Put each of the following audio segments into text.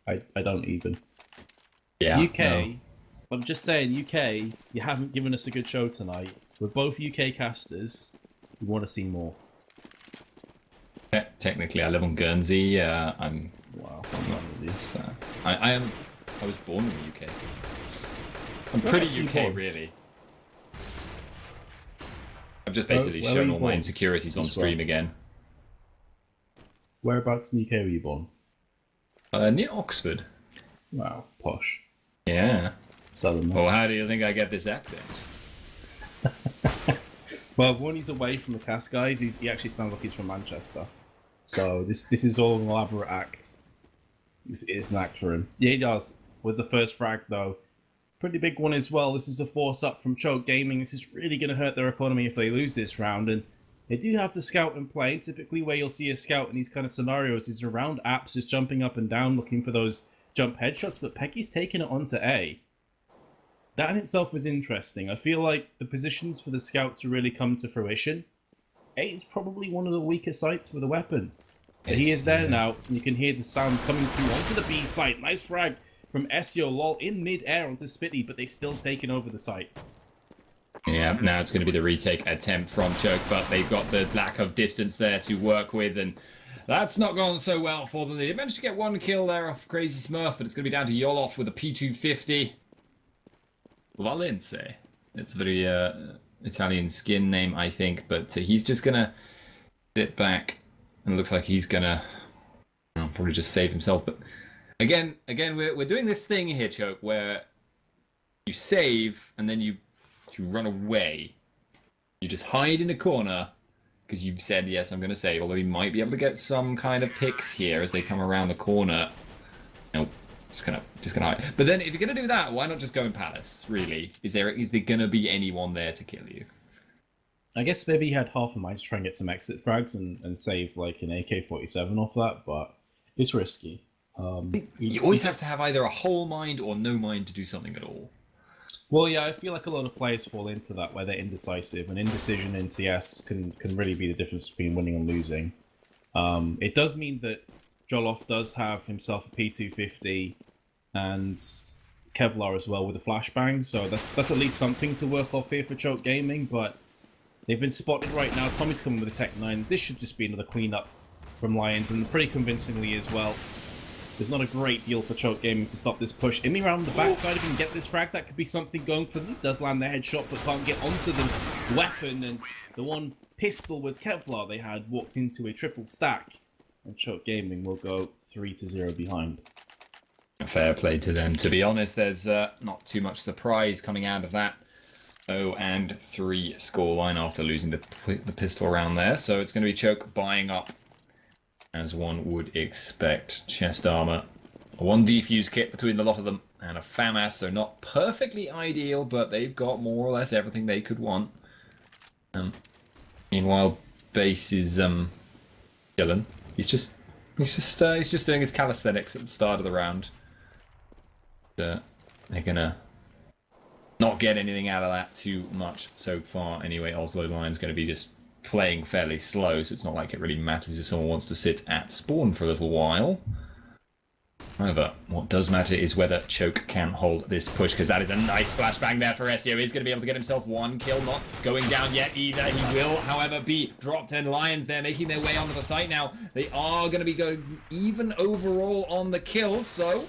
I don't even. Yeah, no. UK, I'm just saying, UK, you haven't given us a good show tonight. We're both UK casters. We want to see more. Technically, I live on Guernsey. I'm Wow, I'm not with not. you. I am. I was born in the UK. I'm Where pretty else were you UK, born? really. I've just Where, basically where were shown you all my born? insecurities on Just stream from? again. Whereabouts in the UK were you born? Near Oxford. Wow, posh. Yeah. Southern. Well, how do you think I get this accent? Well, when he's away from the cast guys, he actually sounds like he's from Manchester. So this is all an elaborate act. It's an act for him. Yeah, he does. With the first frag, though. Pretty big one as well. This is a force up from Choke Gaming. This is really going to hurt their economy if they lose this round. And they do have the scout in play. Typically, where you'll see a scout in these kind of scenarios is around apps, just jumping up and down, looking for those jump headshots. But Peggy's taking it onto A. That in itself is interesting. I feel like the positions for the scout to really come to fruition, A is probably one of the weaker sites for the weapon. But he is there now, and you can hear the sound coming through onto the B site. Nice frag from SEO lol in mid-air onto Spitty, but they've still taken over the site. Yeah, now it's going to be the retake attempt from Choke, but they've got the lack of distance there to work with, and that's not gone so well for them. They did manage to get one kill there off Crazy Smurf, but it's going to be down to Yoloff with a P250. Valenze. It's a very Italian skin name, I think, but he's just going to sit back, and it looks like he's going to probably just save himself. But again, we're doing this thing here, Choke, where you save, and then you run away. You just hide in a corner, because you've said, yes, I'm going to save, although he might be able to get some kind of picks here as they come around the corner. Nope. Just gonna hide. But then, if you're gonna do that, why not just go in Palace? Really, is there gonna be anyone there to kill you? I guess maybe he had half a mind to try and get some exit frags and save like an AK-47 off that, but it's risky. You always have to have either a whole mind or no mind to do something at all. Well, yeah, I feel like a lot of players fall into that where they're indecisive, and indecision in CS can really be the difference between winning and losing. It does mean that Joloff does have himself a P250 and Kevlar as well with a flashbang, so that's at least something to work off here for Choke Gaming, but they've been spotted right now. Tommy's coming with a Tech 9. This should just be another cleanup from Lions, and pretty convincingly as well. There's not a great deal for Choke Gaming to stop this push. Imi around the backside, if he can get this frag, that could be something going for them. Does land the headshot, but can't get onto the weapon, and the one pistol with Kevlar they had walked into a triple stack, and Choke Gaming will go 3-0 behind. Fair play to them. To be honest, there's not too much surprise coming out of that 0-3 scoreline after losing the pistol round there. So it's going to be Choke buying up, as one would expect. Chest armor, a 1 defuse kit between the lot of them, and a FAMAS, so not perfectly ideal, but they've got more or less everything they could want. Meanwhile, Base is chilling. He's just doing his calisthenics at the start of the round. They're gonna not get anything out of that too much so far. Anyway, Oslo Lion's going to be just playing fairly slow, so it's not like it really matters if someone wants to sit at spawn for a little while. However, what does matter is whether Choke can hold this push, because that is a nice flashbang there for SEO. He's going to be able to get himself one kill, not going down yet either. He will, however, be dropped, and Lions there making their way onto the site now. They are going to be going even overall on the kills, so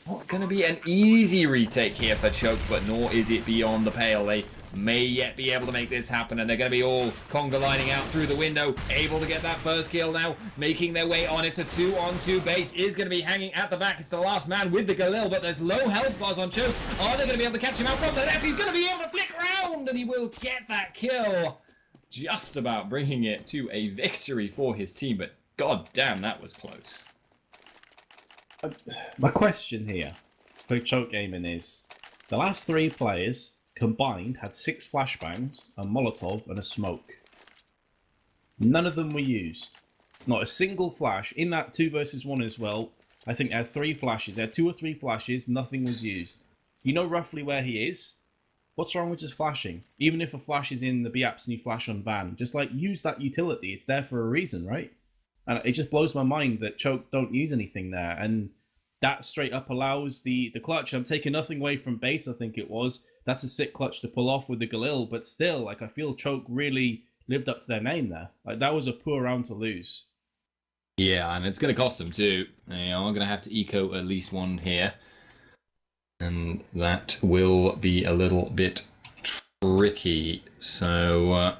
not going to be an easy retake here for Choke, but nor is it beyond the pale. They may yet be able to make this happen, and they're going to be all conga lining out through the window, able to get that first kill now, making their way on. It's a 2-on-2 Base, is going to be hanging at the back. It's the last man with the Galil, but there's low health bars on Choke. Are they going to be able to catch him out from the left? He's going to be able to flick around, and he will get that kill, just about bringing it to a victory for his team, but god damn, that was close. My question here for Choke Gaming is, the last 3 players combined had 6 flashbangs, a Molotov, and a smoke. None of them were used. Not a single flash. In that 2 versus 1 as well, I think they had 3 flashes. They had 2 or 3 flashes, nothing was used. You know roughly where he is? What's wrong with just flashing? Even if a flash is in the B-apps and you flash on Van, just like use that utility. It's there for a reason, right? And it just blows my mind that Choke don't use anything there. And that straight up allows the clutch. I'm taking nothing away from base. I think it was that's a sick clutch to pull off with the Galil, but still, like I feel Choke really lived up to their name there. Like that was a poor round to lose. Yeah, and it's going to cost them too. They are going to have to eco at least one here, and that will be a little bit tricky. So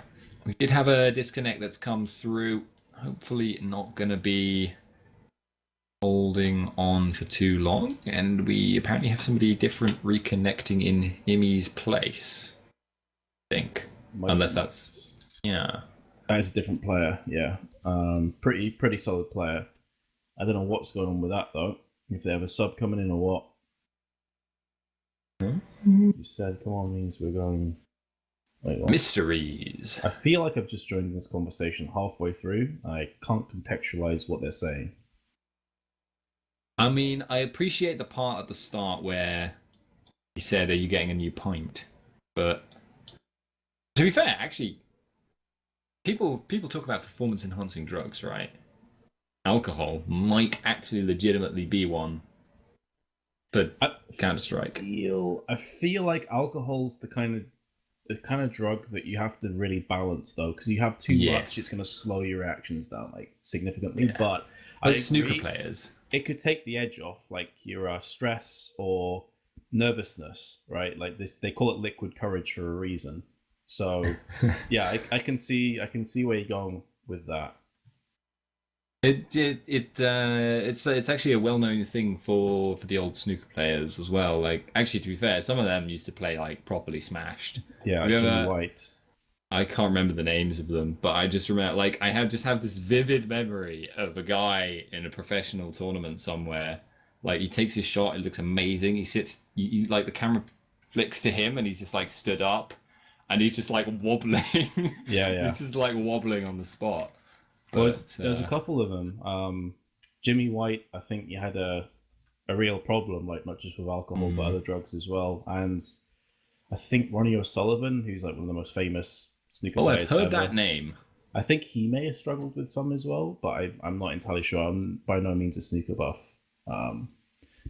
we did have a disconnect that's come through. Hopefully, not going to be holding on for too long, and we apparently have somebody different reconnecting in Imi's place. I think, unless that's that is a different player. Yeah, pretty solid player. I don't know what's going on with that though. If they have a sub coming in or what. You said, "Come on," means we're going. Wait, what? Mysteries. I feel like I've just joined this conversation halfway through. I can't contextualize what they're saying. I mean, I appreciate the part at the start where he said, "Are you getting a new pint?" But to be fair, actually, people talk about performance-enhancing drugs, right? Alcohol might actually legitimately be one for Counter-Strike. I feel like alcohol's the kind of drug that you have to really balance though, because you have too much, it's going to slow your reactions down like significantly. Yeah. But like snooker players, it could take the edge off, like your stress or nervousness, right? Like this, they call it liquid courage for a reason. So yeah, I can see where you're going with that. It's actually a well-known thing for the old snooker players as well. Like, actually, to be fair, some of them used to play like properly smashed. Yeah, Jimmy White. I can't remember the names of them, but I just remember, like, I have this vivid memory of a guy in a professional tournament somewhere. Like, he takes his shot, it looks amazing. He sits, like, the camera flicks to him, and he's just like stood up, and he's just like wobbling. Yeah. He's just like wobbling on the spot. There's a couple of them. Jimmy White, I think you had a real problem, like not just with alcohol but other drugs as well. And I think Ronnie O'Sullivan, who's like one of the most famous snooker players I've heard ever, that name. I think he may have struggled with some as well, but I'm not entirely sure. I'm by no means a snooker buff.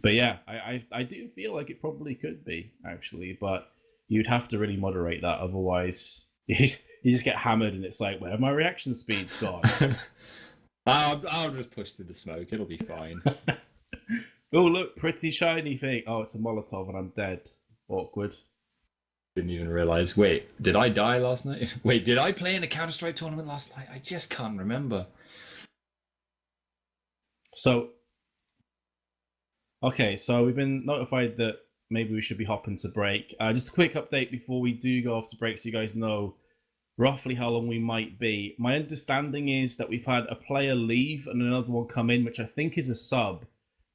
But yeah, I do feel like it probably could be actually, but you'd have to really moderate that, otherwise you just get hammered and it's like, where have my reaction speeds gone? I'll just push through the smoke. It'll be fine. Oh, look, pretty shiny thing. Oh, it's a Molotov and I'm dead. Awkward. Didn't even realize. Wait, did I die last night? Wait, did I play in a Counter-Strike tournament last night? I just can't remember. So, okay, so we've been notified that maybe we should be hopping to break. Just a quick update before we do go off to break so you guys know roughly how long we might be. My understanding is that we've had a player leave and another one come in, which I think is a sub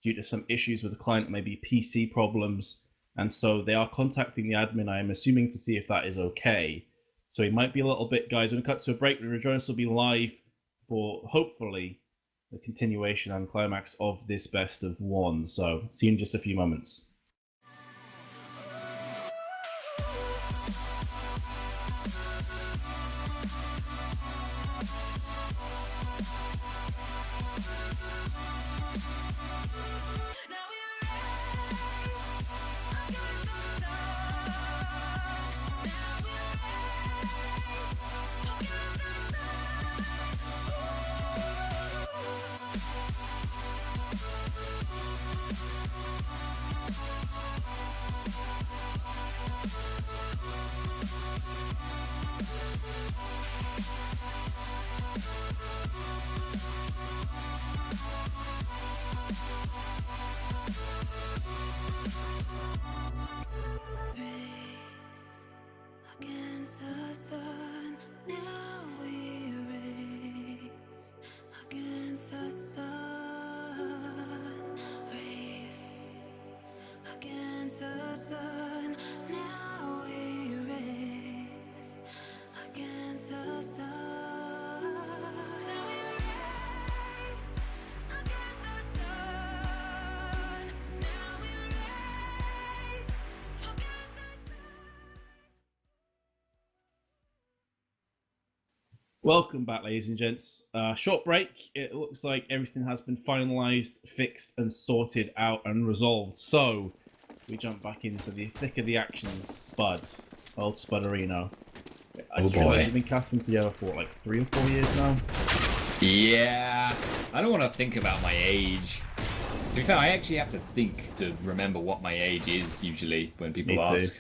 due to some issues with the client, maybe PC problems. And so they are contacting the admin, I am assuming, to see if that is okay. So it might be a little bit, guys. When we cut to a break, the rejoice will be live for, hopefully, the continuation and climax of this best of one. So see you in just a few moments. Against the sun, now we race. Against the sun, race. Against the sun, now we race. Against the sun, now we race. Against the sun, now we race. Against the sun. Welcome back, ladies and gents. Short break. It looks like everything has been finalised, fixed, and sorted out and resolved. So, we jump back into the thick of the actions, Spud. Old Spuderino. I just realised we've been casting together for like 3 or 4 years now. Yeah, I don't want to think about my age. To be fair, I actually have to think to remember what my age is usually when people ask.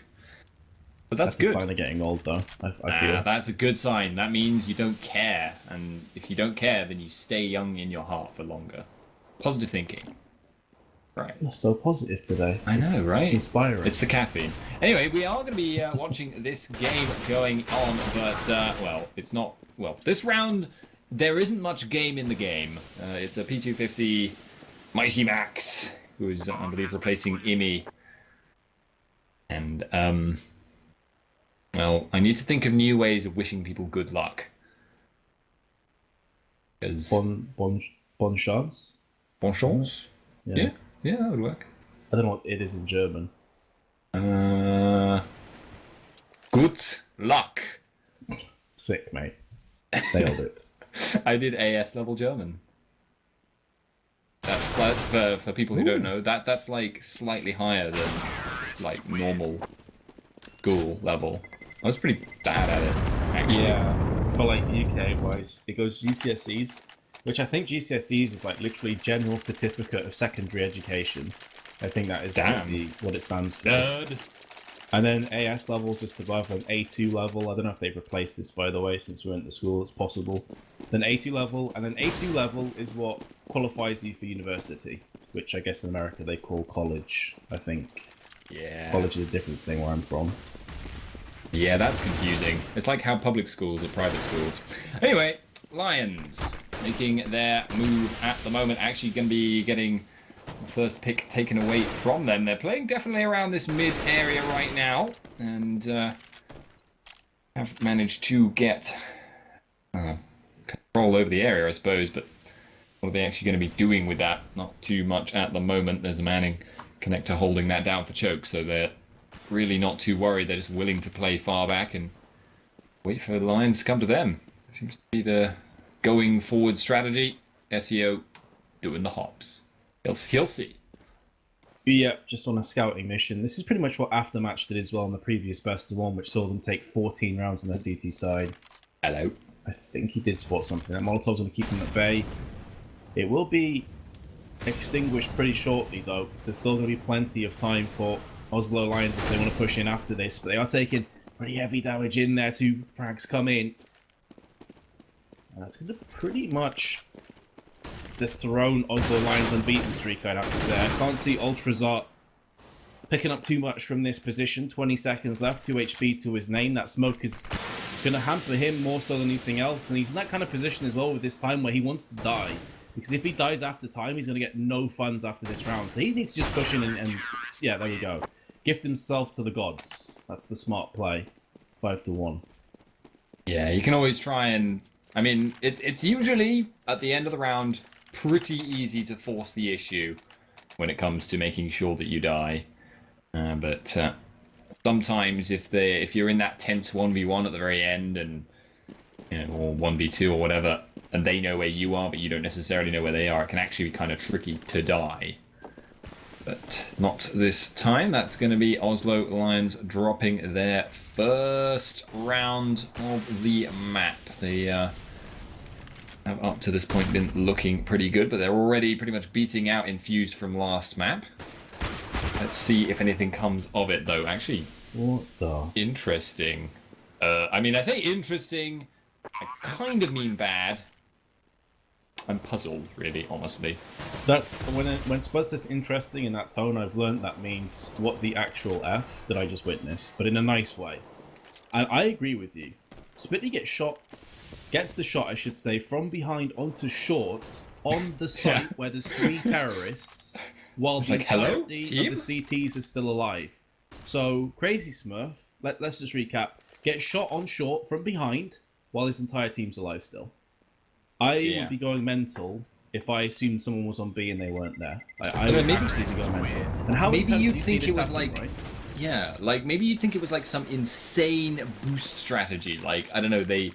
But that's good. A sign of getting old, though. I feel that's a good sign. That means you don't care, and if you don't care, then you stay young in your heart for longer. Positive thinking. Right. You're so positive today. I know, right? It's inspiring. It's the caffeine. Anyway, we are going to be watching this game going on, but well, it's not. Well, this round there isn't much game in the game. It's a P250 Mighty Max, who is, I believe, replacing Imi, and well, I need to think of new ways of wishing people good luck. Bon chance? Bon chance? Yeah, that would work. I don't know what it is in German. Good luck. Sick, mate. Nailed it. I did AS level German. That's like, for people who don't know, that's like slightly higher than like normal school level. I was pretty bad at it, actually. Yeah, for like UK wise, it goes GCSEs, which I think GCSEs is like literally General Certificate of Secondary Education. I think that is what it stands for. Nerd. And then AS levels just above an A2 level. I don't know if they've replaced this, by the way, since we went to school. It's possible. Then A2 level, and then A2 level is what qualifies you for university, which I guess in America they call college. I think. Yeah. College is a different thing where I'm from. Yeah, that's confusing. It's like how public schools are private schools. Anyway, Lions making their move at the moment. Actually going to be getting the first pick taken away from them. They're playing definitely around this mid area right now, and have managed to get control over the area, I suppose, but what are they actually going to be doing with that? Not too much at the moment. There's a Manning connector holding that down for choke, so they're really not too worried. They're just willing to play far back and wait for the Lions to come to them. Seems to be the going forward strategy. SEO doing the hops. He'll see. Yeah, just on a scouting mission. This is pretty much what Aftermatch did as well in the previous best of one, which saw them take 14 rounds on their CT side. Hello. I think he did spot something. That Molotov's going to keep them at bay. It will be extinguished pretty shortly, though, because there's still going to be plenty of time for Oslo Lions if they want to push in after this. But they are taking pretty heavy damage in there. 2 frags come in. And that's going to pretty much dethrone Oslo Lions' unbeaten streak, I'd have to say. I can't see Ultrazart picking up too much from this position. 20 seconds left, 2 HP to his name. That smoke is going to hamper him more so than anything else. And he's in that kind of position as well with this time where he wants to die. Because if he dies after time, he's going to get no funds after this round. So he needs to just push in and yeah, there we go. Gift himself to the gods. That's the smart play. 5-1. Yeah, you can always try and... I mean, it's usually, at the end of the round, pretty easy to force the issue when it comes to making sure that you die. But sometimes if you're in that tense 1v1 at the very end, and or 1v2 or whatever, and they know where you are, but you don't necessarily know where they are, it can actually be kind of tricky to die. But not this time. That's going to be Oslo Lions dropping their first round of the map. They have up to this point been looking pretty good, but they're already pretty much beating out Infused from last map. Let's see if anything comes of it, though. Actually, what the? Interesting. I mean, I say interesting. I kind of mean bad. I'm puzzled, really, honestly. That's when Spud says interesting in that tone. I've learned that means what the actual F did I just witness, but in a nice way. And I agree with you. Spitty gets the shot, I should say, from behind onto short on the site where there's 3 terrorists, while the entirety of the CTs is still alive. So Crazy Smurf, let's just recap. Gets shot on short from behind while his entire team's alive still. I would be going mental if I assumed someone was on B and they weren't there. I would actually be going mental. And how maybe many you times think do you see it was happen, like right? Yeah, like maybe you'd think it was like some insane boost strategy. Like, I don't know, they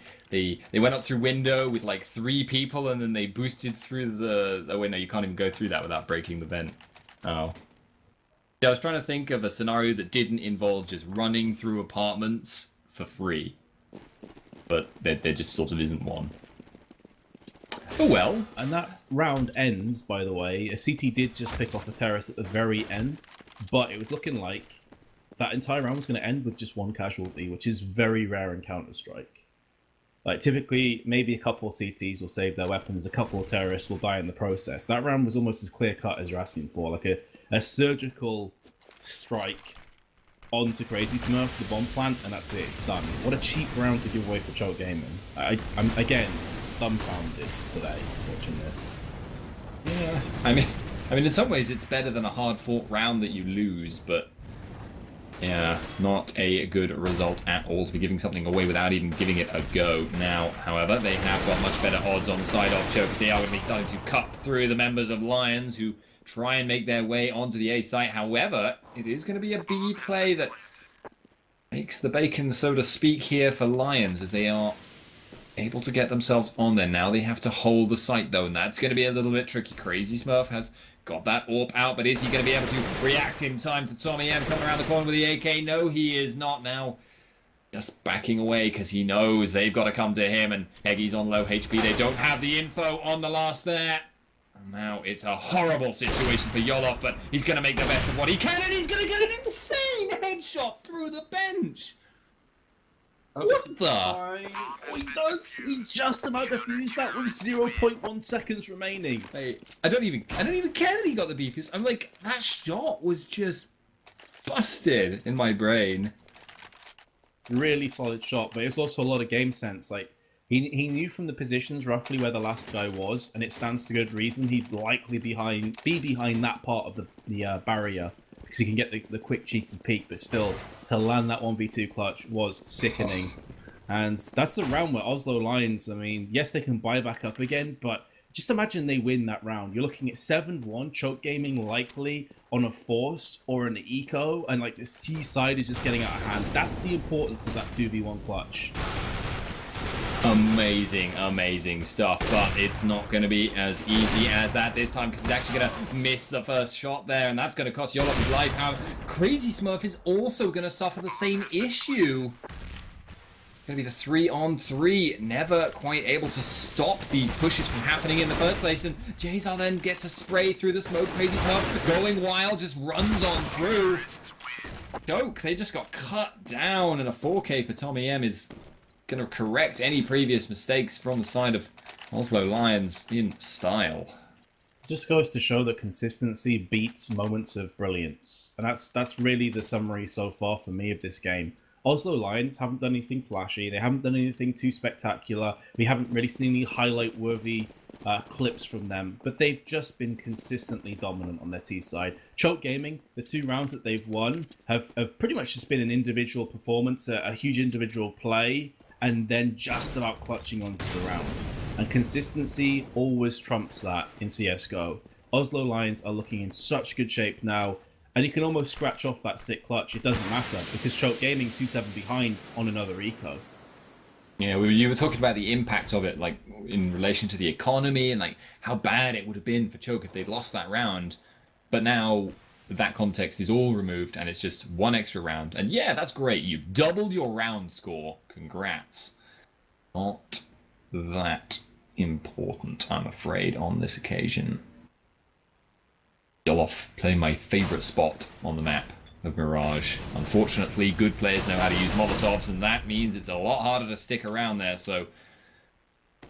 went up through window with like 3 people and then they boosted through the... Oh wait, no, you can't even go through that without breaking the vent. Oh. Yeah, I was trying to think of a scenario that didn't involve just running through apartments for free. But there just sort of isn't one. Oh well. And that round ends, by the way. A CT did just pick off a terrace at the very end, but it was looking like that entire round was going to end with just 1 casualty, which is very rare in Counter-Strike. Like, typically, maybe a couple of CTs will save their weapons, a couple of terrorists will die in the process. That round was almost as clear-cut as you're asking for, like a surgical strike onto Crazy Smurf, the bomb plant, and that's it, it's done. What a cheap round to give away for Choke Gaming. I'm, again, dumbfounded today watching this. Yeah. I mean, in some ways it's better than a hard-fought round that you lose, but yeah, not a good result at all to be giving something away without even giving it a go. Now, however, they have got much better odds on the side of Choke. They are going to be starting to cut through the members of Lions who try and make their way onto the A site. However, it is going to be a B play that makes the bacon, so to speak, here for Lions, as they are able to get themselves on there. Now they have to hold the site, though, and that's going to be a little bit tricky. Crazy Smurf has got that AWP out, but is he going to be able to react in time to TommyM coming around the corner with the AK? No, he is not. Now just backing away because he knows they've got to come to him, and Eggy's on low HP. They don't have the info on the last there. And now it's a horrible situation for Yolof, but he's going to make the best of what he can, and he's going to get an insane headshot through the bench. What the? Oh, he does. He just about defused that with 0.1 seconds remaining. Hey, I don't even care that he got the defuse. I'm like, that shot was just busted in my brain. Really solid shot, but it's also a lot of game sense. Like he knew from the positions roughly where the last guy was, and it stands to good reason he'd likely be behind that part of the barrier, because he can get the quick cheeky peek, but still, to land that 1v2 clutch was sickening. And that's the round where Oslo Lions, I mean, yes, they can buy back up again, but just imagine they win that round. You're looking at 7-1, Choke Gaming likely on a Force or an Eco, and like this T side is just getting out of hand. That's the importance of that 2v1 clutch. Amazing, amazing stuff, but it's not going to be as easy as that this time, because he's actually going to miss the first shot there, and that's going to cost Yolof his life. How Crazy Smurf is also going to suffer the same issue. It's going to be the 3-on-3, never quite able to stop these pushes from happening in the first place, and Jazar then gets a spray through the smoke. Crazy Smurf going wild, just runs on through. Choke, they just got cut down, and a 4K for TommyM is going to correct any previous mistakes from the side of Oslo Lions in style. Just goes to show that consistency beats moments of brilliance, and that's really the summary so far for me of this game. Oslo Lions haven't done anything flashy, they haven't done anything too spectacular, we haven't really seen any highlight-worthy clips from them, but they've just been consistently dominant on their T side. Choke Gaming, the 2 rounds that they've won, have pretty much just been an individual performance, a huge individual play, and then just about clutching onto the round. And consistency always trumps that in CSGO. Oslo Lions are looking in such good shape now, and you can almost scratch off that sick clutch. It doesn't matter, because Choke Gaming 2-7 behind on another eco. Yeah, you were talking about the impact of it, like in relation to the economy, and like how bad it would have been for Choke if they'd lost that round. But now that context is all removed, and it's just 1 extra round. And yeah, that's great. You've doubled your round score. Congrats. Not that important, I'm afraid, on this occasion. Yolof playing my favourite spot on the map of Mirage. Unfortunately, good players know how to use Molotovs, and that means it's a lot harder to stick around there, so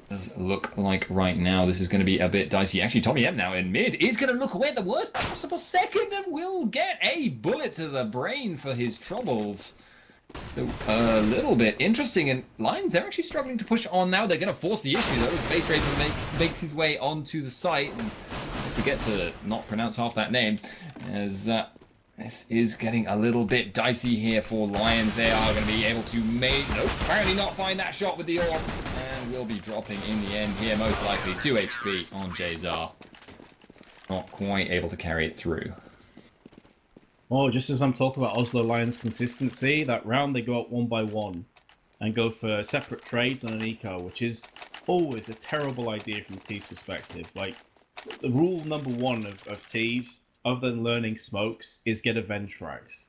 does look like right now this is going to be a bit dicey. Actually, TommyM now in mid is going to look away at the worst possible second and will get a bullet to the brain for his troubles. So, a little bit interesting, and Lions, they're actually struggling to push on now. They're going to force the issue, though, as Base Racer makes his way onto the site. And I forget to not pronounce half that name, as this is getting a little bit dicey here for Lions. They are going to be able to apparently not find that shot with the orb, and will be dropping in the end here, most likely 2 HP on Jazar. Not quite able to carry it through. Oh, just as I'm talking about Oslo Lions consistency, that round they go up 1 by 1 and go for separate trades on an eco, which is always a terrible idea from T's perspective. Like, the rule number 1 of T's, other than learning smokes, is get avenge frags.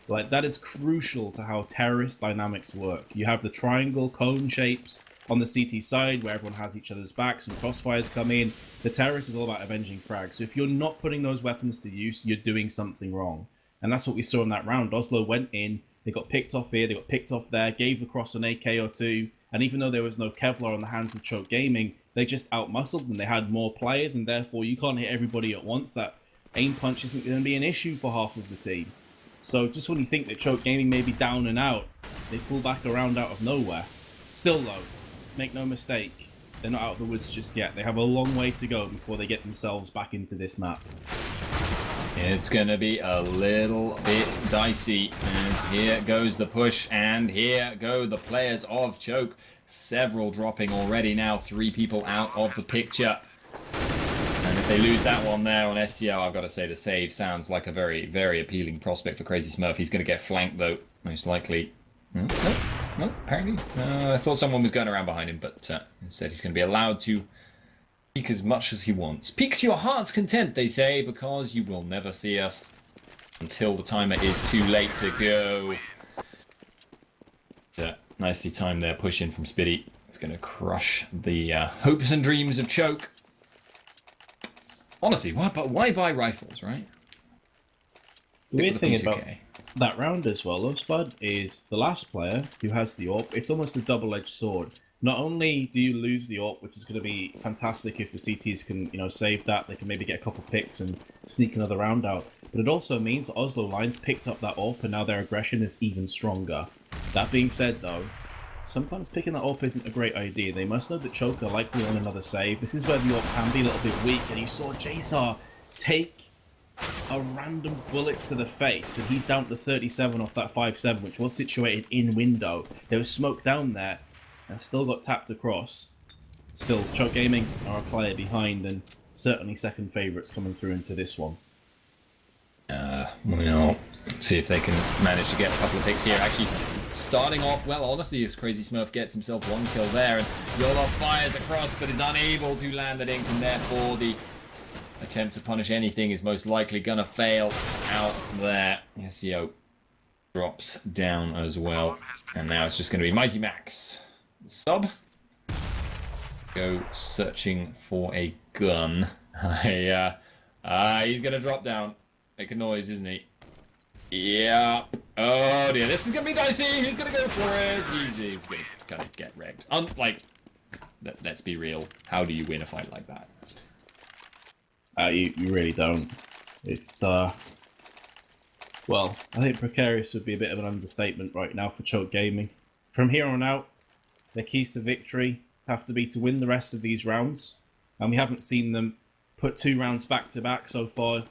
Like, that is crucial to how terrorist dynamics work. You have the triangle cone shapes on the CT side where everyone has each other's backs and crossfires come in. The terrorist is all about avenging frags. So if you're not putting those weapons to use, you're doing something wrong. And that's what we saw in that round. Oslo went in, they got picked off here, they got picked off there, gave across an AK or two, and even though there was no Kevlar on the hands of Choke Gaming, they just outmuscled them. They had more players, and therefore you can't hit everybody at once. That aim punch isn't going to be an issue for half of the team. So just when you think that Choke Gaming may be down and out, they pull back around out of nowhere. Still though, make no mistake, they're not out of the woods just yet. They have a long way to go before they get themselves back into this map. It's going to be a little bit dicey, as here goes the push, and here go the players of Choke. Several dropping already now, 3 people out of the picture. And if they lose that one there on SCO, I've got to say the save sounds like a very, very appealing prospect for Crazy Smurf. He's going to get flanked though, most likely. No, apparently. I thought someone was going around behind him, but instead he's going to be allowed to peek as much as he wants. Peek to your heart's content, they say, because you will never see us until the timer is too late to go. Nicely timed there, push in from Spitty. It's going to crush the hopes and dreams of Choke. Honestly, why buy rifles, right? The weird thing about that round as well, though, Spud, is the last player who has the AWP, it's almost a double-edged sword. Not only do you lose the AWP, which is going to be fantastic if the CTs can, save that, they can maybe get a couple picks and sneak another round out, but it also means that Oslo Lions picked up that AWP and now their aggression is even stronger. That being said, though, sometimes picking that AWP isn't a great idea. They must know that Choke are likely on another save. This is where the AWP can be a little bit weak, and you saw Jasar take a random bullet to the face, and he's down to 37 off that 5-7, which was situated in window. There was smoke down there, and still got tapped across. Still, Choke Gaming are a player behind, and certainly second favourites coming through into this one. Well, let's see if they can manage to get a couple of picks here. Actually, starting off well, honestly, as Crazy Smurf gets himself 1 kill there, and Yolof fires across, but is unable to land it in, and therefore the attempt to punish anything is most likely gonna fail out there. SEO drops down as well, and now it's just gonna be Mighty Max. Sub. Go searching for a gun. He's gonna drop down. Make a noise, isn't he? Yeah. Oh dear, this is gonna be dicey. He's gonna go for it. He's gonna get wrecked. Let's be real. How do you win a fight like that? You really don't. It's well, I think precarious would be a bit of an understatement right now for Choke Gaming. From here on out, their keys to victory have to be to win the rest of these rounds, and we haven't seen them put 2 rounds back to back so far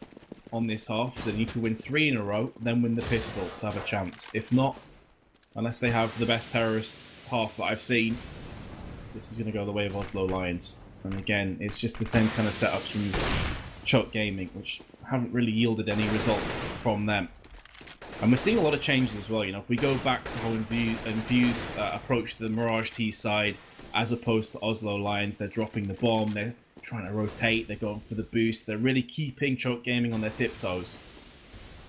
on this half. So they need to win 3 in a row, then win the pistol to have a chance. If not, unless they have the best terrorist half that I've seen, this is going to go the way of Oslo Lions. And again, it's just the same kind of setups from Choke Gaming, which haven't really yielded any results from them. And we're seeing a lot of changes as well. If we go back to how Infused approached the Mirage T side, as opposed to Oslo Lions, they're dropping the bomb, they're trying to rotate, they're going for the boost, they're really keeping Choke Gaming on their tiptoes.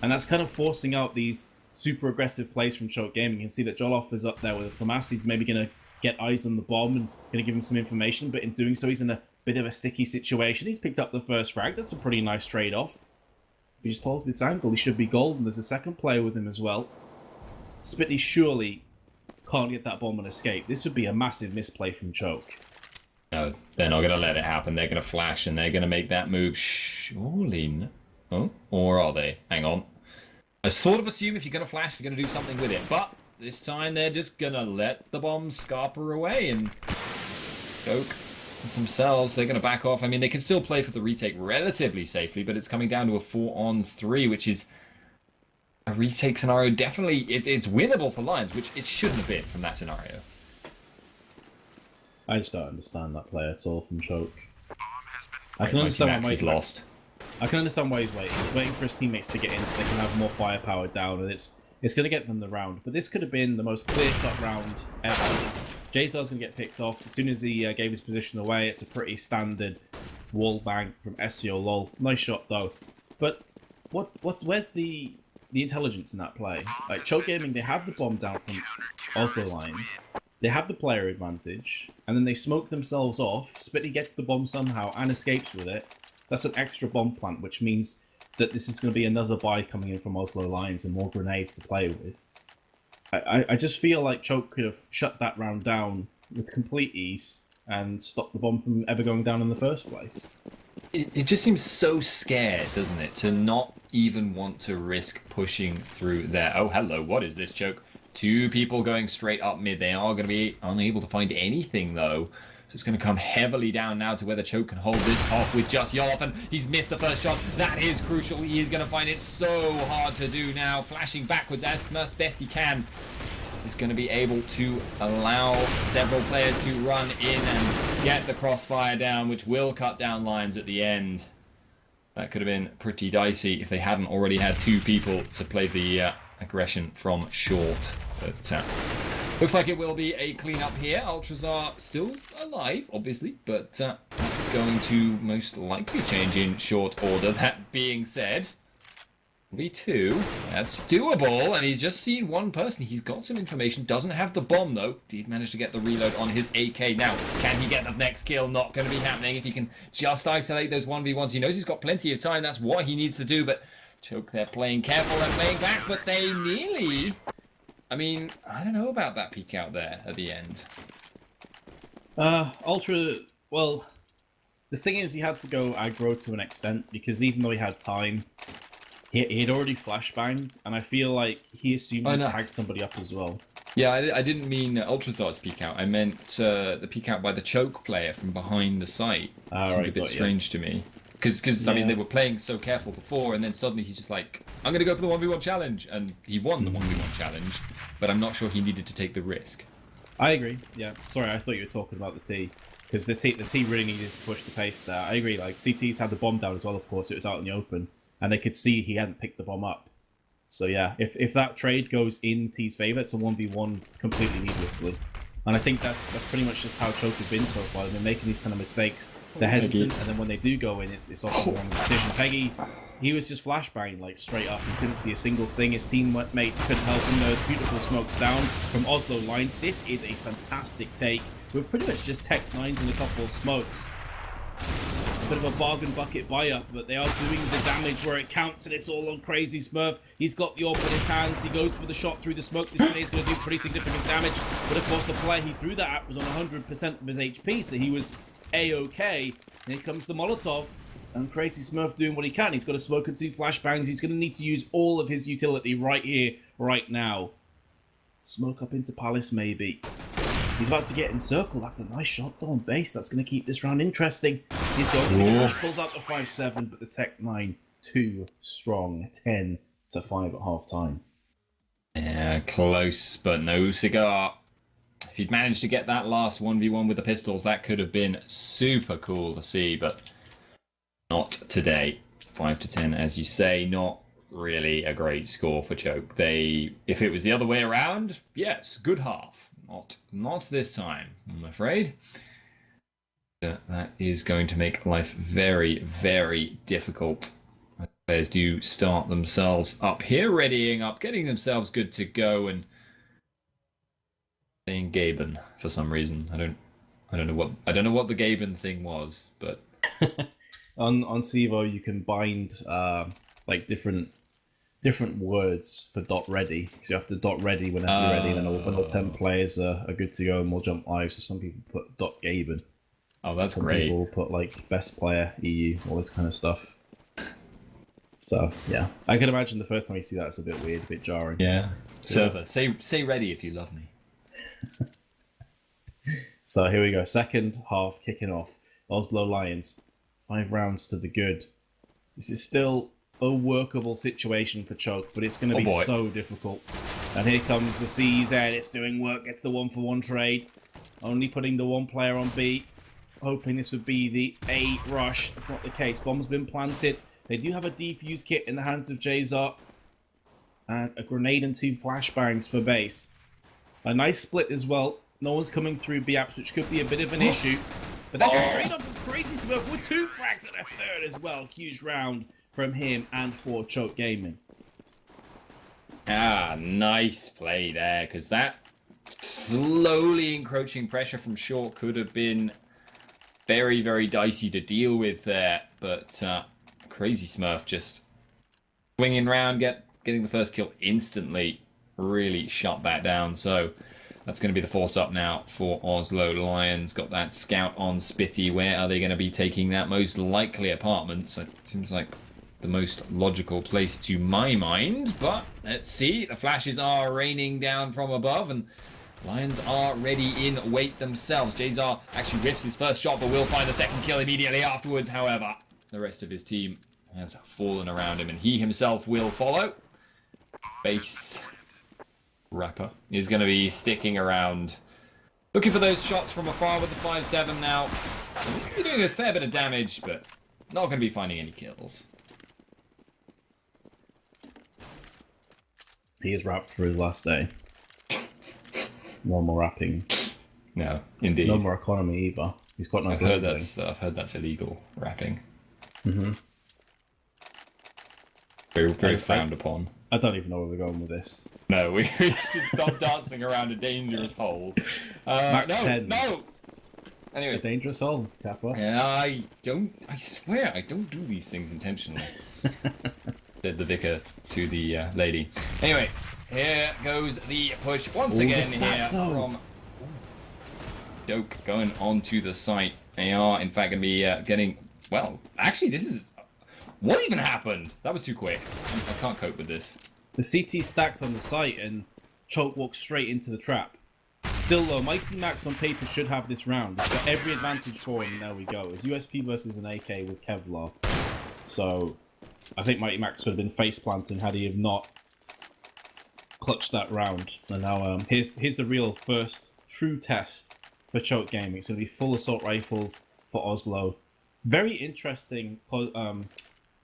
And that's kind of forcing out these super aggressive plays from Choke Gaming. You can see that Joloff is up there with Famas. He's maybe going to get eyes on the bomb and going to give him some information, but in doing so, he's in a bit of a sticky situation. He's picked up the first frag. That's a pretty nice trade-off. If he just holds this angle, he should be golden. There's a second player with him as well. Spitty surely can't get that bomb and escape. This would be a massive misplay from Choke. No, they're not going to let it happen. They're going to flash and they're going to make that move. Surely. Oh, or are they? Hang on. I sort of assume if you're going to flash, you're going to do something with it. But this time they're just going to let the bomb scarper away and Choke themselves. They're going to back off. I mean, they can still play for the retake relatively safely, but it's coming down to a 4-on-3, which is a retake scenario. Definitely, it's winnable for Lions, which it shouldn't have been from that scenario. I just don't understand that play at all from Choke. I can understand why Mighty Max lost. I can understand why he's waiting. He's waiting for his teammates to get in so they can have more firepower down, and it's going to get them the round. But this could have been the most clear-cut round ever. J-Star's going to get picked off. As soon as he gave his position away, it's a pretty standard wall bang from SEO lol. Nice shot, though. But where's the intelligence in that play? Like, Choke Gaming, they have the bomb down from Oslo lines. They have the player advantage, and then they smoke themselves off. Spitty gets the bomb somehow and escapes with it. That's an extra bomb plant, which means that this is going to be another buy coming in from Oslo lines and more grenades to play with. I just feel like Choke could have shut that round down with complete ease and stopped the bomb from ever going down in the first place. It just seems so scared, doesn't it, to not even want to risk pushing through there. Oh, hello, what is this, Choke? 2 people going straight up mid. They are going to be unable to find anything, though. So it's going to come heavily down now to whether Choke can hold this off with just Yolf, and he's missed the first shot. That is crucial. He is going to find it so hard to do now. Flashing backwards as best he can. He's going to be able to allow several players to run in and get the crossfire down, which will cut down lines at the end. That could have been pretty dicey if they hadn't already had 2 people to play the aggression from short. But looks like it will be a clean-up here. Ultras are still alive, obviously, but that's going to most likely change in short order. That being said, V2, that's doable, and he's just seen 1 person. He's got some information, doesn't have the bomb, though. Did manage to get the reload on his AK. Now, can he get the next kill? Not going to be happening if he can just isolate those 1v1s. He knows he's got plenty of time. That's what he needs to do, but Choke, they're playing careful and playing back, but they nearly... I mean, I don't know about that peek out there at the end. Ultra, well, the thing is he had to go aggro to an extent, because even though he had time, he had already flashbanged, and I feel like he assumed he tagged somebody up as well. Yeah, I didn't mean Ultrazar's peek out. I meant the peek out by the Choke player from behind the site. Seemed a bit strange to me. Because I mean, they were playing so careful before, and then suddenly he's just like, I'm going to go for the 1v1 challenge. And he won the 1v1 challenge, but I'm not sure he needed to take the risk. I agree, yeah. Sorry, I thought you were talking about the T. Because the T really needed to push the pace there. I agree, like, CT's had the bomb down as well, of course. It was out in the open. And they could see he hadn't picked the bomb up. So yeah, if that trade goes in T's favour, it's a 1v1 completely needlessly. And I think that's pretty much just how Choke has been so far. They've been making these kind of mistakes. They're hesitant, and then when they do go in, it's often the wrong decision. Peggy, he was just flashbanging like straight up. He couldn't see a single thing. His teammates couldn't help him. Those beautiful smokes down from Oslo lines. This is a fantastic take. We've pretty much just tech 9s and a couple of smokes. A bit of a bargain bucket buy-up, but they are doing the damage where it counts, and it's all on Crazy Smurf. He's got the AWP in his hands. He goes for the shot through the smoke. This grenade is going to do pretty significant damage, but of course the player he threw that at was on 100% of his HP, so he was A-okay. And here comes the Molotov, and Crazy Smurf doing what he can. He's got a smoke and 2 flashbangs. He's going to need to use all of his utility right here, right now. Smoke up into Palace, maybe. He's about to get encircled. That's a nice shot though on base. That's going to keep this round interesting. He's going to the rush, pulls out the 5-7, but the Tech 9 too strong. 10-5 at half time. Yeah, close, but no cigar. If he'd managed to get that last 1v1 with the pistols, that could have been super cool to see, but not today. 5-10, as you say, not really a great score for Choke. If it was the other way around, yes, good half. Not this time, I'm afraid. That is going to make life very, very difficult. Players do start themselves up here, readying up, getting themselves good to go, and saying Gaben for some reason. I don't know what the Gaben thing was, but on CEVO you can bind like different words for .ready, because you have to .ready whenever you're ready, and then when all 10 players are good to go and we'll jump live. So some people put .gaben. Oh, that's some great. Some people put like best player, EU, all this kind of stuff. So yeah, I can imagine the first time you see that it's a bit weird, a bit jarring. Yeah. Server, say ready if you love me. So here we go, second half kicking off. Oslo Lions, 5 rounds to the good. This is still a workable situation for Choke, but it's going to be so difficult. And here comes the CZ. It's doing work, gets the 1-for-1 trade. Only putting the 1 player on B, hoping this would be the A rush. That's not the case. Bomb's been planted. They do have a defuse kit in the hands of Jazar. And a grenade and 2 flashbangs for base. A nice split as well. No one's coming through B-Apps, which could be a bit of an issue. But that's a trade off of Crazy Smurf with 2 frags and a third as well. Huge round from him and for Choke Gaming. Ah, nice play there, because that slowly encroaching pressure from short could have been very, very dicey to deal with there. But Crazy Smurf just swinging around, getting the first kill instantly, really shut that down. So that's going to be the force up now for Oslo Lions. Got that scout on Spitty. Where are they going to be taking that? Most likely apartments. So it seems like the most logical place to my mind. But let's see. The flashes are raining down from above, and Lions are ready in wait themselves. Jazar actually whiffs his first shot, but will find the second kill immediately afterwards. However, the rest of his team has fallen around him, and he himself will follow. Base Rapper is going to be sticking around, looking for those shots from afar with the 5-7 now. He's going to be doing a fair bit of damage, but not going to be finding any kills. He is wrapped for his last day. No more wrapping. No, indeed. No more economy either. He's got no. I've heard that's illegal wrapping. Mm-hmm. Very, very frowned upon. I don't even know where we're going with this. No, we should stop dancing around a dangerous hole. No! Anyway. A dangerous hole, Kappa. I swear, I don't do these things intentionally. Said the vicar to the lady. Anyway, here goes the push once again here from Doke going onto the site. They are, in fact, going to be getting... Well, actually, this is... What even happened? That was too quick. I can't cope with this. The CT stacked on the site and Choke walked straight into the trap. Still though, Mighty Max on paper should have this round. He's got every advantage for him, and there we go. It's USP versus an AK with Kevlar. So, I think Mighty Max would have been face planting had he have not clutched that round. And now, here's the real first true test for Choke Gaming. It's going to be full assault rifles for Oslo. Very interesting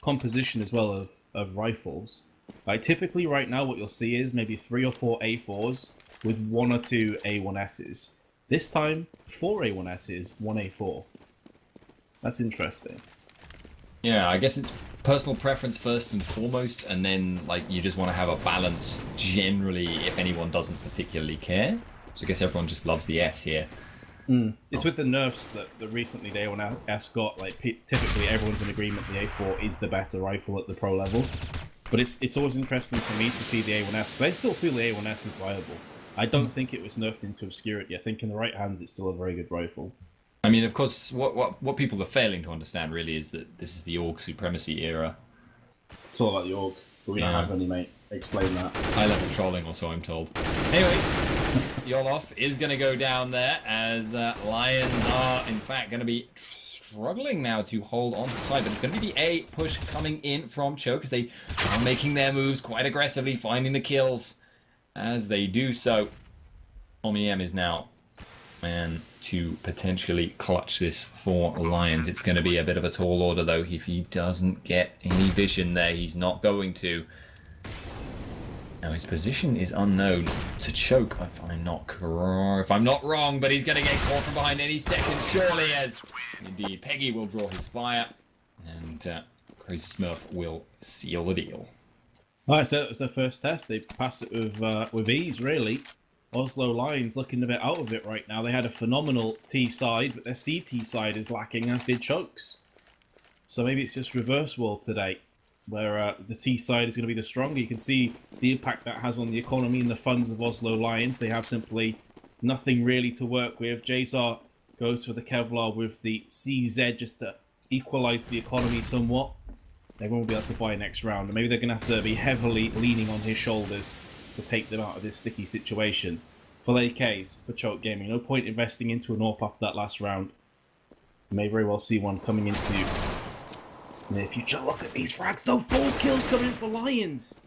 composition as well of rifles. Like typically right now what you'll see is maybe 3 or 4 A4s with 1 or 2 A1Ss. This time 4 A1Ss, 1 A4. That's interesting. Yeah, I guess it's personal preference first and foremost, and then like you just want to have a balance generally if anyone doesn't particularly care. So I guess everyone just loves the S here. It's with the nerfs that recently the A1S got, like typically everyone's in agreement the A4 is the better rifle at the pro level. But it's always interesting for me to see the A1S, because I still feel the A1S is viable. I don't think it was nerfed into obscurity. I think in the right hands it's still a very good rifle. I mean, of course, what people are failing to understand really is that this is the Org Supremacy era. It's all about the Org, but we don't have any, mate. Explain that. High-level trolling, or so I'm told. Anyway, Yolof is going to go down there, as Lions are, in fact, going to be struggling now to hold on to the side, but it's going to be the A push coming in from Choke, as they are making their moves quite aggressively, finding the kills as they do so. CEVO-M is now man to potentially clutch this for Lions. It's going to be a bit of a tall order, though. If he doesn't get any vision there, he's not going to. Now his position is unknown to Choke, if I'm not wrong, but he's going to get caught from behind any second, surely, as indeed Peggy will draw his fire, and Crazy Smurf will seal the deal. Alright, so it was their first test. They passed it with ease, really. Oslo Lions looking a bit out of it right now. They had a phenomenal T side, but their CT side is lacking, as did Choke's. So maybe it's just reverse world today, where the T side is going to be the stronger. You can see the impact that has on the economy and the funds of Oslo Lions. They have simply nothing really to work with. Jazar goes for the Kevlar with the CZ just to equalize the economy somewhat. They won't be able to buy next round, and maybe they're going to have to be heavily leaning on his shoulders to take them out of this sticky situation. For AKs, for Choke Gaming, no point investing into an AWP after that last round. You may very well see one coming into near future. Look at these frags, though. 4 kills coming in for Lions.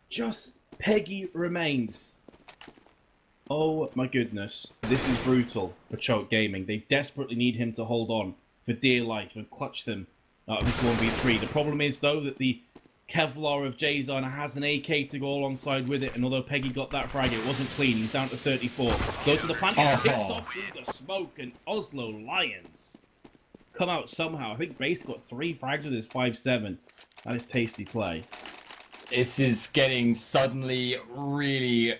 Just Peggy remains. Oh my goodness. This is brutal for Choke Gaming. They desperately need him to hold on for dear life and clutch them out of this 1v3. The problem is, though, that the Kevlar of Jason has an AK to go alongside with it, and although Peggy got that frag, it wasn't clean. He's down to 34. Goes to the plant, picks off through the smoke, and Oslo Lions come out somehow. I think Base got 3 frags with his 5-7. That is tasty play. This is getting suddenly really,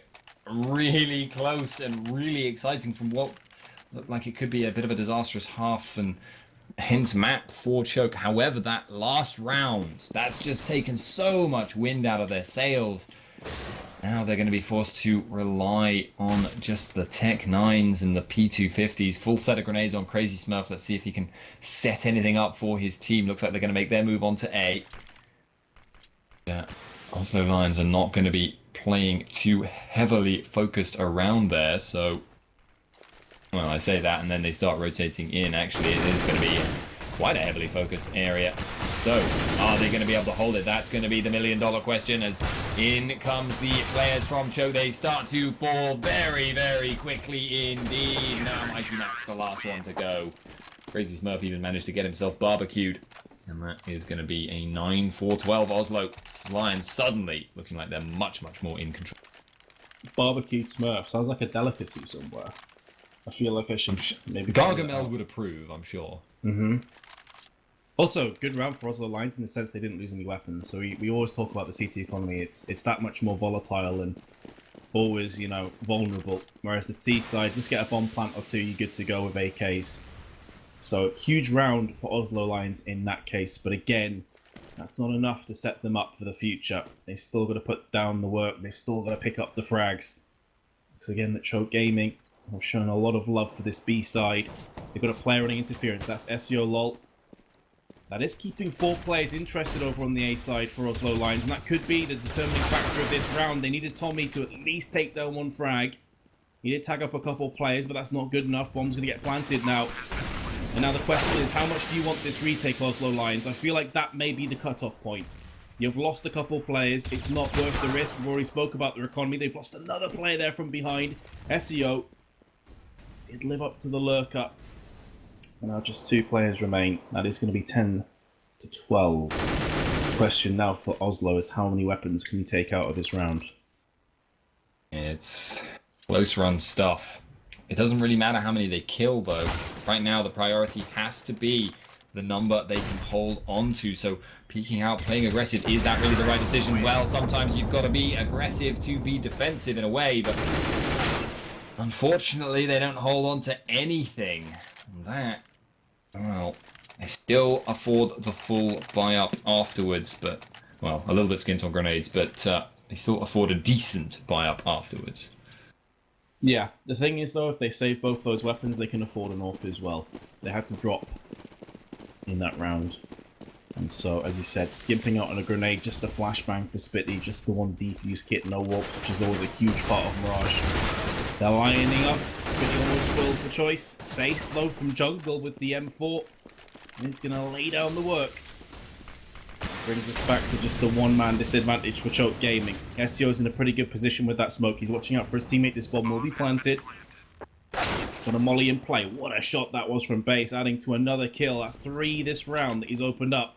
really close and really exciting from what looked like it could be a bit of a disastrous half and hence map for Choke. However, that last round, that's just taken so much wind out of their sails. Now they're going to be forced to rely on just the Tech 9s and the P250s. Full set of grenades on Crazy Smurf. Let's see if he can set anything up for his team. Looks like they're going to make their move on to A. Yeah, Oslo Lions are not going to be playing too heavily focused around there, so... Well, I say that and then they start rotating in. Actually, it is going to be quite a heavily focused area. So, are they going to be able to hold it? That's going to be the million-dollar question as in comes the players from Choke. They start to fall very, very quickly indeed. Now, Mikey Max, the last one to go. Crazy Smurf even managed to get himself barbecued. And that is going to be a 9-4-12 Oslo. Lions suddenly looking like they're much, much more in control. Barbecued Smurf sounds like a delicacy somewhere. I feel like I should maybe... Gargamel would approve, I'm sure. Mm-hmm. Also, good round for Oslo Lions in the sense they didn't lose any weapons. So we always talk about the CT economy. It's that much more volatile and always, you know, vulnerable. Whereas the T side, just get a bomb plant or two, you're good to go with AKs. So, huge round for Oslo Lions in that case. But again, that's not enough to set them up for the future. They've still got to put down the work. They've still got to pick up the frags. Because again, that Choke Gaming have shown a lot of love for this B side. They've got a player running interference. That's SEO LOL. That is keeping 4 players interested over on the A side for Oslo Lions. And that could be the determining factor of this round. They needed Tommy to at least take down 1 frag. He did tag up a couple players, but that's not good enough. Bomb's going to get planted now. And now the question is, how much do you want this retake, Oslo Lions? I feel like that may be the cutoff point. You've lost a couple players. It's not worth the risk. We've already spoke about their economy. They've lost another player there from behind. SEO did live up to the lurker. And now just 2 players remain. That is going to be 10-12. The question now for Oslo is how many weapons can you take out of this round? It's close run stuff. It doesn't really matter how many they kill, though. Right now, the priority has to be the number they can hold on to. So, peeking out, playing aggressive, is that really the right decision? Well, sometimes you've got to be aggressive to be defensive in a way, but unfortunately, they don't hold on to anything. And that, well, they still afford the full buy-up afterwards, but, well, a little bit skint on grenades, but they still afford a decent buy-up afterwards. Yeah, the thing is though, if they save both those weapons, they can afford an AWP as well. They had to drop in that round. And so, as you said, skimping out on a grenade, just a flashbang for Spitty, just the one defuse kit, no AWP, which is always a huge part of Mirage. They're lining up. Spitty almost spoiled the choice. Base flow from jungle with the M4. And he's going to lay down the work. Brings us back to just the 1-man disadvantage for Choke Gaming. SEO's in a pretty good position with that smoke. He's watching out for his teammate. This bomb will be planted. Got a molly in play. What a shot that was from Base, adding to another kill. That's 3 this round that he's opened up.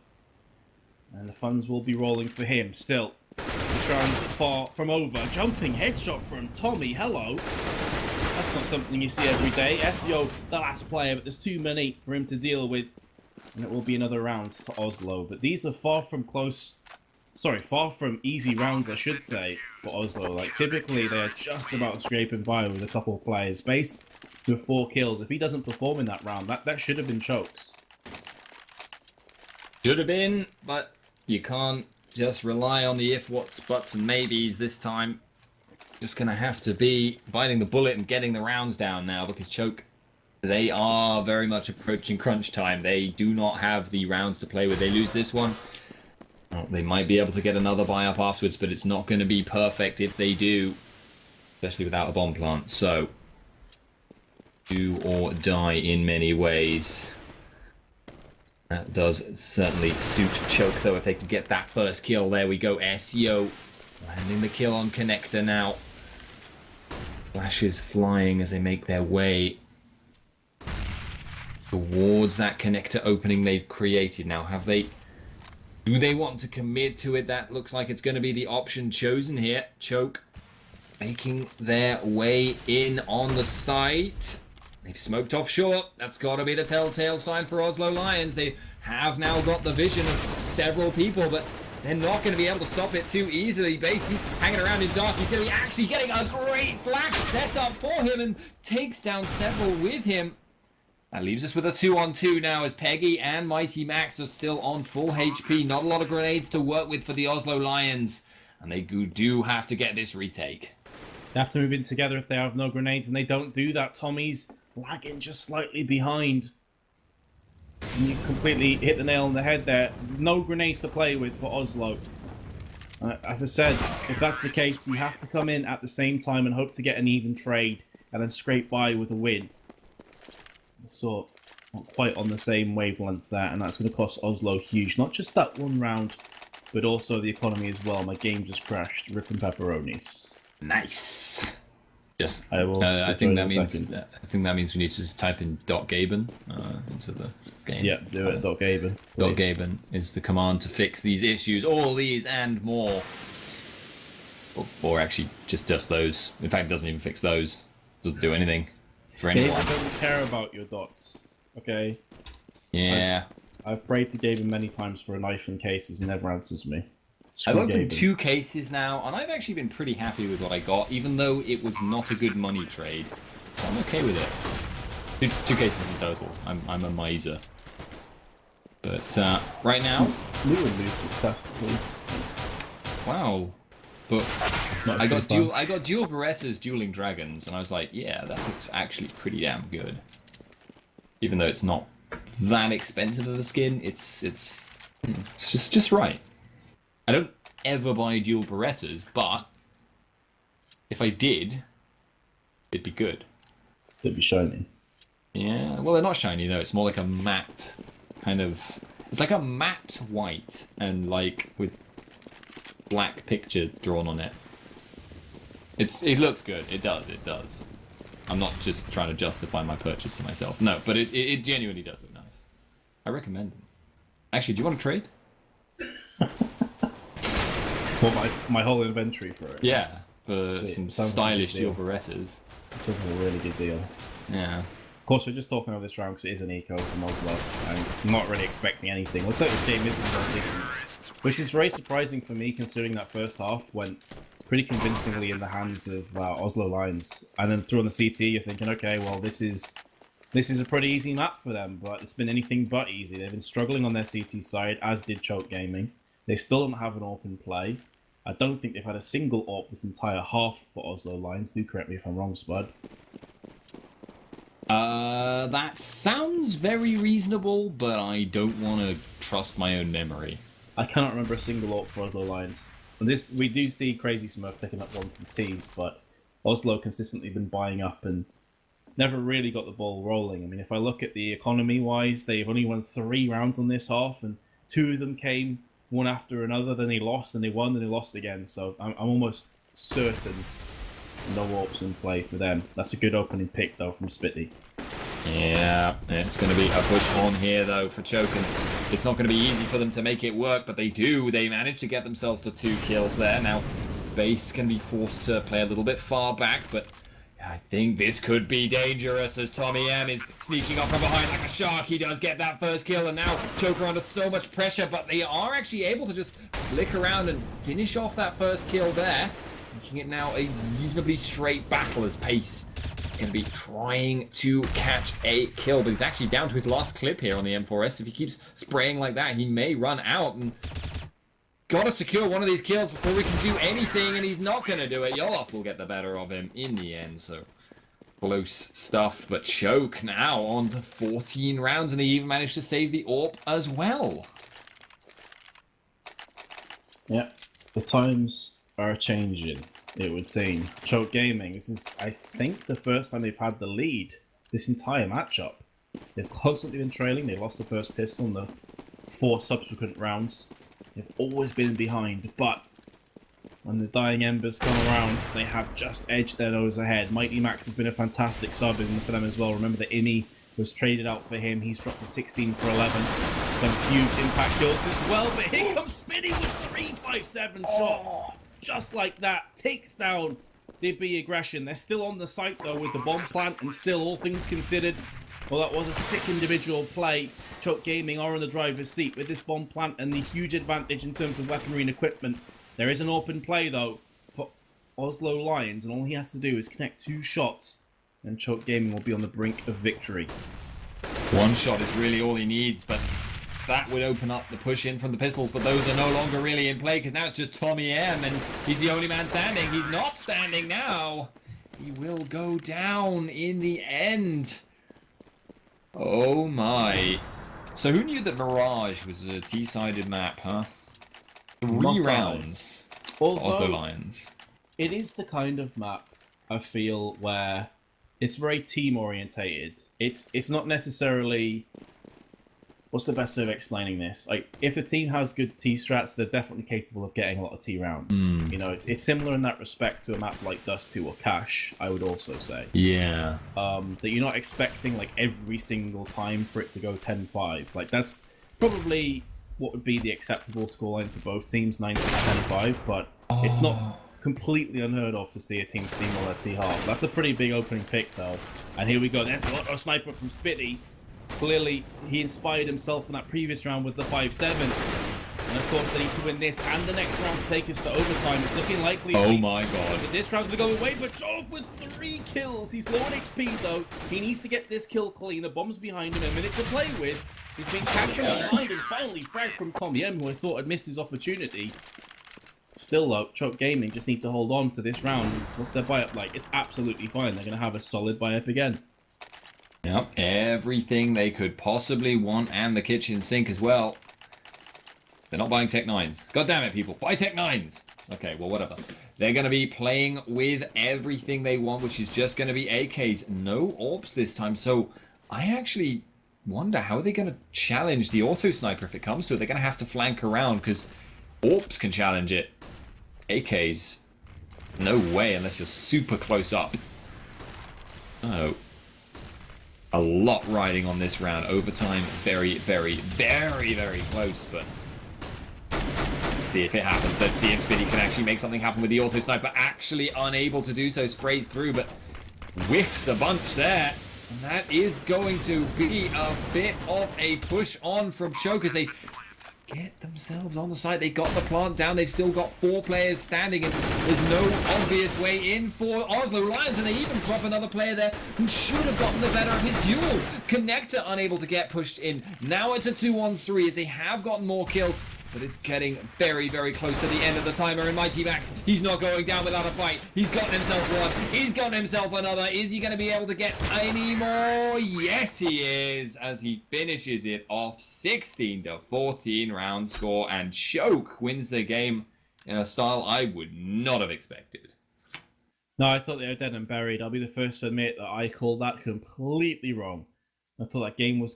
And the funds will be rolling for him. Still, this round's far from over. Jumping headshot from Tommy. Hello. That's not something you see every day. SEO, the last player, but there's too many for him to deal with. And it will be another round to Oslo. But these are far from easy rounds, I should say, for Oslo. Like, typically, they are just about scraping by with a couple of players. Base with 4 kills. If he doesn't perform in that round, that should have been chokes. Should have been, but you can't just rely on the if, whats, buts, and maybes this time. Just going to have to be biting the bullet and getting the rounds down now, because Choke, they are very much approaching crunch time. They do not have the rounds to play with. They lose this one, well, they might be able to get another buy-up afterwards, but it's not going to be perfect if they do, especially without a bomb plant. So, do or die in many ways. That does certainly suit Choke, though, if they can get that first kill. There we go, SEO landing the kill on Connector now. Flashes flying as they make their way towards that connector opening they've created. Now, do they want to commit to it? That looks like it's going to be the option chosen here. Choke making their way in on the site. They've smoked offshore. That's got to be the telltale sign for Oslo Lions. They have now got the vision of several people, but they're not going to be able to stop it too easily. Base, he's hanging around in dark. He's going to be actually getting a great flash set up for him and takes down several with him. That leaves us with a 2-on-2 now as Peggy and Mighty Max are still on full HP. Not a lot of grenades to work with for the Oslo Lions. And they do have to get this retake. They have to move in together if they have no grenades, and they don't do that. Tommy's lagging just slightly behind. And you completely hit the nail on the head there. No grenades to play with for Oslo. As I said, if that's the case, you have to come in at the same time and hope to get an even trade and then scrape by with a win. So, not quite on the same wavelength there, and that's going to cost Oslo huge. Not just that one round, but also the economy as well. My game just crashed. Rip and pepperonis. Nice. Just, I think that means we need to just type in .gaben into the game. Yeah, do it. .gaben. .gaben is the command to fix these issues, all these and more. Or actually, just those. In fact, it doesn't even fix those. Doesn't do anything for anyone. Gaben doesn't care about your dots. Okay. Yeah. I've prayed to Gaben many times for a knife in cases. He never answers me. I've opened 2 cases now, and I've actually been pretty happy with what I got, even though it was not a good money trade. So I'm okay with it. 2 cases in total. I'm a miser. But right now... move this stuff, please. Wow. But I got dual Berettas dueling dragons, and I was like, yeah, that looks actually pretty damn good. Even though it's not that expensive of a skin, it's just right. I don't ever buy dual Berettas, but if I did, it'd be good. It'd be shiny. Yeah, well, they're not shiny though. It's more like a matte kind of. It's like a matte white and like with black picture drawn on it. It looks good. It does. I'm not just trying to justify my purchase to myself. No, but it genuinely does look nice. I recommend them. Actually, do you want to trade? Well, my whole inventory for it. Yeah, for some stylish dual Berettas. This is a really good deal. Yeah. Of course, we're just talking over this round because it is an eco from Oslo. I'm not really expecting anything. Looks like this game is long distance, which is very surprising for me considering that first half went pretty convincingly in the hands of Oslo Lions. And then through on the CT, you're thinking, okay, well, this is a pretty easy map for them, but it's been anything but easy. They've been struggling on their CT side, as did Choke Gaming. They still don't have an AWP in play. I don't think they've had a single AWP this entire half for Oslo Lions. Do correct me if I'm wrong, Spud. That sounds very reasonable, but I don't want to trust my own memory. I cannot remember a single AWP for Oslo Lions. And this, we do see Crazy Smurf picking up one from T's, but Oslo consistently been buying up and never really got the ball rolling. I mean, if I look at the economy-wise, they've only won 3 rounds on this half, and 2 of them came one after another. Then they lost, and they won, and they lost again. So I'm almost certain no AWPs in play for them. That's a good opening pick, though, from Spitty. Yeah, it's going to be a push on here, though, for Choken. It's not going to be easy for them to make it work, but they do. They manage to get themselves the 2 kills there. Now, Base can be forced to play a little bit far back, but I think this could be dangerous as Tommy M is sneaking up from behind like a shark. He does get that first kill, and now Choker under so much pressure, but they are actually able to just flick around and finish off that first kill there, making it now a reasonably straight battle as Pace going to be trying to catch a kill, but he's actually down to his last clip here on the M4S. If he keeps spraying like that, he may run out, and gotta secure one of these kills before we can do anything, and he's not going to do it. Yolof will get the better of him in the end, so close stuff. But Choke now on to 14 rounds, and they even managed to save the AWP as well. Yeah, the times are changing, it would seem. Choke Gaming, this is, I think, the first time they've had the lead this entire matchup. They've constantly been trailing. They lost the first pistol in the 4 subsequent rounds. They've always been behind, but when the dying embers come around, they have just edged their nose ahead. Mighty Max has been a fantastic sub in for them as well. Remember that Imi was traded out for him. He's dropped to 16 for 11. Some huge impact kills as well, but here comes Spinny with 357 shots. Just like that, takes down the B Aggression. They're still on the site though with the bomb plant, and still, all things considered, well, that was a sick individual play. Choke Gaming are in the driver's seat with this bomb plant and the huge advantage in terms of weaponry and equipment. There is an open play though for Oslo Lions, and all he has to do is connect 2 shots, and Choke Gaming will be on the brink of victory. One shot is really all he needs, but that would open up the push in from the pistols, but those are no longer really in play because now it's just Tommy M, and he's the only man standing. He's not standing now. He will go down in the end. Oh my. So who knew that Mirage was a T-sided map, huh? 3 rounds. Oslo Lions. It is the kind of map, I feel, where it's very team-orientated. It's not necessarily... What's the best way of explaining this? Like, if the team has good T-strats, they're definitely capable of getting a lot of T rounds. You know, it's similar in that respect to a map like Dust 2 or Cash, I would also say. Yeah. That you're not expecting, like, every single time for it to go 10-5. Like, that's probably what would be the acceptable scoreline for both teams, 9-6, 10-5, but it's not completely unheard of to see a team steamroll their T-half. That's a pretty big opening pick, though. And here we go. There's the auto sniper from Spitty. Clearly, he inspired himself in that previous round with the 5-7. And of course, they need to win this and the next round to take us to overtime. It's looking likely. Oh my god. But this round's going to go away, but Job with 3 kills. He's low on HP, though. He needs to get this kill clean. The bomb's behind him, a minute to play with. He's been captured behind and finally fragged from Tommy M, who I thought had missed his opportunity. Still, though, Choke Gaming just need to hold on to this round. What's their buy-up like? It's absolutely fine. They're going to have a solid buy-up again. Yep, everything they could possibly want, and the kitchen sink as well. They're not buying Tech 9s. God damn it, people. Buy Tech 9s! Okay, well, whatever. They're going to be playing with everything they want, which is just going to be AKs. No AWPs this time, so I actually wonder how are they going to challenge the auto sniper if it comes to it. They're going to have to flank around, because AWPs can challenge it. AKs, no way unless you're super close up. Oh. A lot riding on this round. Overtime, very, very, very, very close, but let's see if it happens. Let's see if Spitty can actually make something happen with the auto sniper. Actually unable to do so. Sprays through, but whiffs a bunch there. And that is going to be a bit of a push on from Choke as they get themselves on the site. They got the plant down. They've still got 4 players standing, and there's no obvious way in for Oslo Lions, and they even drop another player there who should have gotten the better of his duel. Connector unable to get pushed in. Now it's a 2-on-3 as they have gotten more kills, but it's getting very, very close to the end of the timer. And Mighty Max, he's not going down without a fight. He's gotten himself one. He's gotten himself another. Is he going to be able to get any more? Yes, he is, as he finishes it off 16-14 round score. And Choke wins the game in a style I would not have expected. No, I thought they were dead and buried. I'll be the first to admit that I called that completely wrong. I thought that game was going